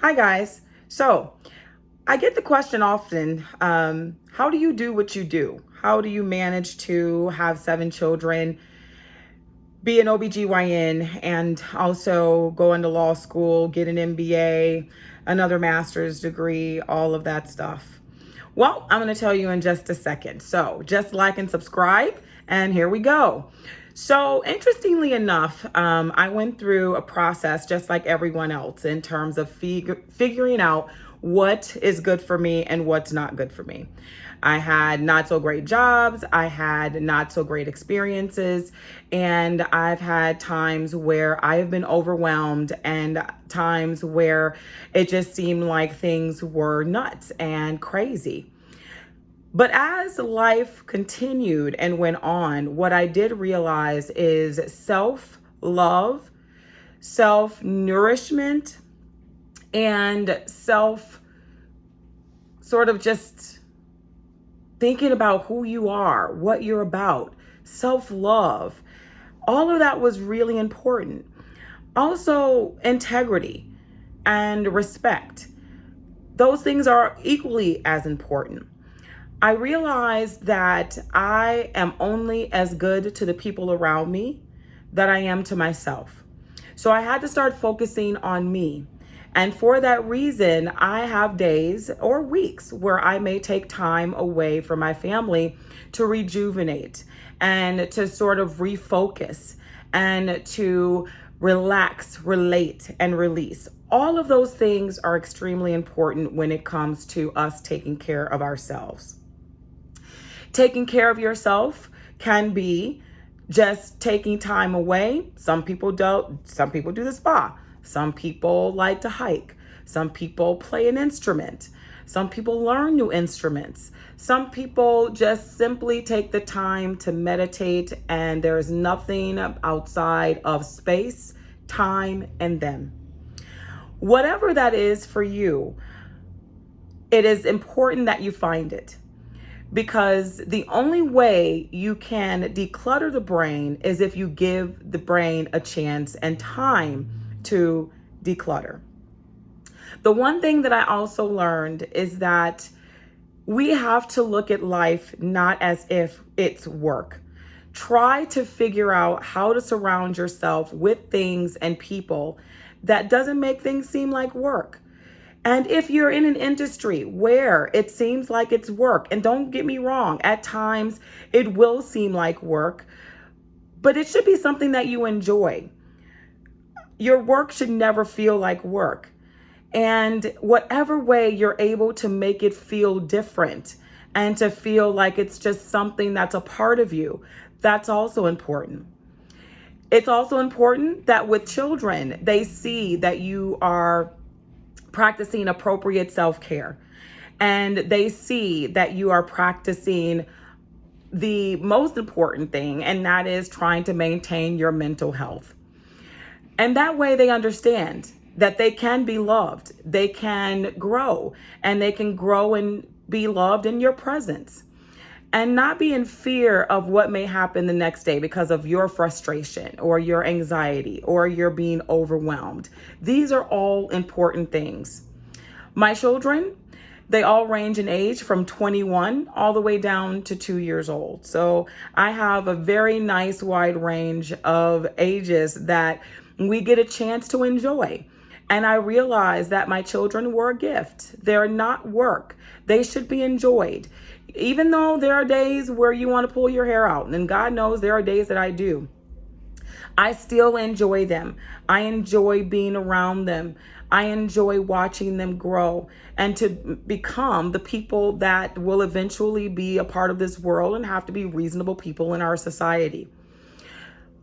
Hi, guys. So, I get the question often, how do you do what you do? How do you manage to have 7 children, be an OBGYN, and also go into law school, get an MBA, another master's degree, all of that stuff? Well, I'm going to tell you in just a second. So, just like and subscribe, and here we go. So, interestingly enough, I went through a process just like everyone else in terms of figuring out what is good for me and what's not good for me. I had not so great jobs, I had not so great experiences, and I've had times where I've been overwhelmed and times where it just seemed like things were nuts and crazy. But as life continued and went on, what I did realize is self love, self nourishment, and self sort of just thinking about who you are, what you're about, self love. All of that was really important. Also, integrity and respect. Those things are equally as important. I realized that I am only as good to the people around me that I am to myself. So I had to start focusing on me. And for that reason, I have days or weeks where I may take time away from my family to rejuvenate and to sort of refocus and to relax, relate, and release. All of those things are extremely important when it comes to us taking care of ourselves. Taking care of yourself can be just taking time away. Some people don't. Some people do the spa. Some people like to hike. Some people play an instrument. Some people learn new instruments. Some people just simply take the time to meditate, and there is nothing outside of space, time, and them. Whatever that is for you, it is important that you find it. Because the only way you can declutter the brain is if you give the brain a chance and time to declutter. The one thing that I also learned is that we have to look at life not as if it's work. Try to figure out how to surround yourself with things and people that doesn't make things seem like work. And if you're in an industry where it seems like it's work, and don't get me wrong, at times it will seem like work, but it should be something that you enjoy. Your work should never feel like work. And whatever way you're able to make it feel different and to feel like it's just something that's a part of you, that's also important. It's also important that with children, they see that you are practicing appropriate self-care, and they see that you are practicing the most important thing, and that is trying to maintain your mental health. And that way they understand that they can be loved, they can grow, and they can grow and be loved in your presence, and not be in fear of what may happen the next day because of your frustration or your anxiety or you're being overwhelmed. These are all important things. My children, they all range in age from 21 all the way down to 2 years old. So I have a very nice wide range of ages that we get a chance to enjoy. And I realize that my children were a gift. They're not work. They should be enjoyed. Even though there are days where you want to pull your hair out, and God knows there are days that I do, I still enjoy them. I enjoy being around them. I enjoy watching them grow and to become the people that will eventually be a part of this world and have to be reasonable people in our society.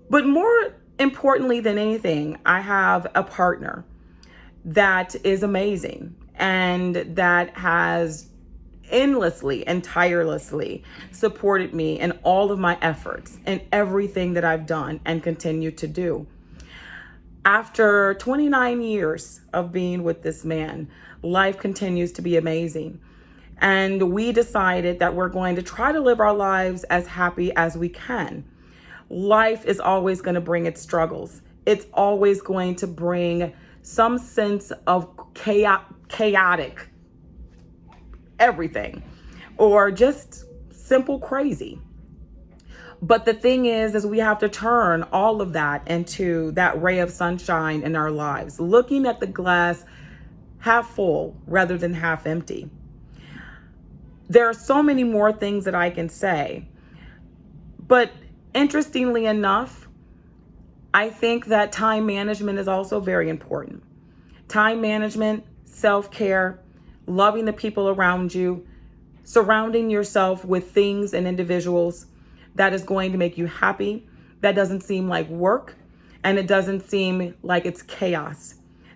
But more importantly than anything, I have a partner that is amazing and that has endlessly and tirelessly supported me in all of my efforts and everything that I've done and continue to do. After 29 years of being with this man, life continues to be amazing. And we decided that we're going to try to live our lives as happy as we can. Life is always going to bring its struggles. It's always going to bring some sense of chaotic everything, or just simple crazy. But the thing is we have to turn all of that into that ray of sunshine in our lives, looking at the glass half full rather than half empty. There are so many more things that I can say, but interestingly enough, I think that time management is also very important. Time management, self-care, loving the people around you, surrounding yourself with things and individuals that is going to make you happy, that doesn't seem like work, and it doesn't seem like it's chaos.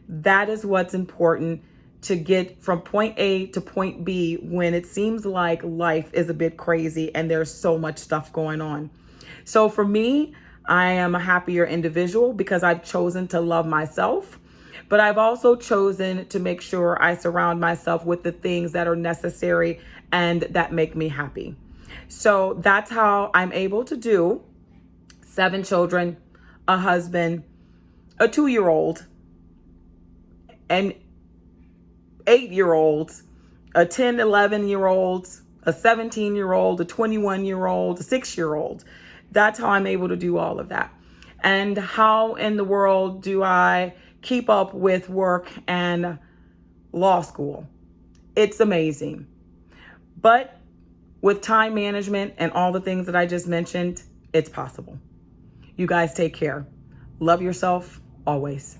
That is what's important to get from point A to point B when it seems like life is a bit crazy and there's so much stuff going on. So for me, I am a happier individual because I've chosen to love myself, but I've also chosen to make sure I surround myself with the things that are necessary and that make me happy. So that's how I'm able to do 7 children, a husband, a 2-year-old, an 8-year-old, a 10, 11-year-old, a 17-year-old, a 21-year-old, a 6-year-old. That's how I'm able to do all of that. And how in the world do I keep up with work and law school? It's amazing. But with time management and all the things that I just mentioned, it's possible. You guys take care. Love yourself always.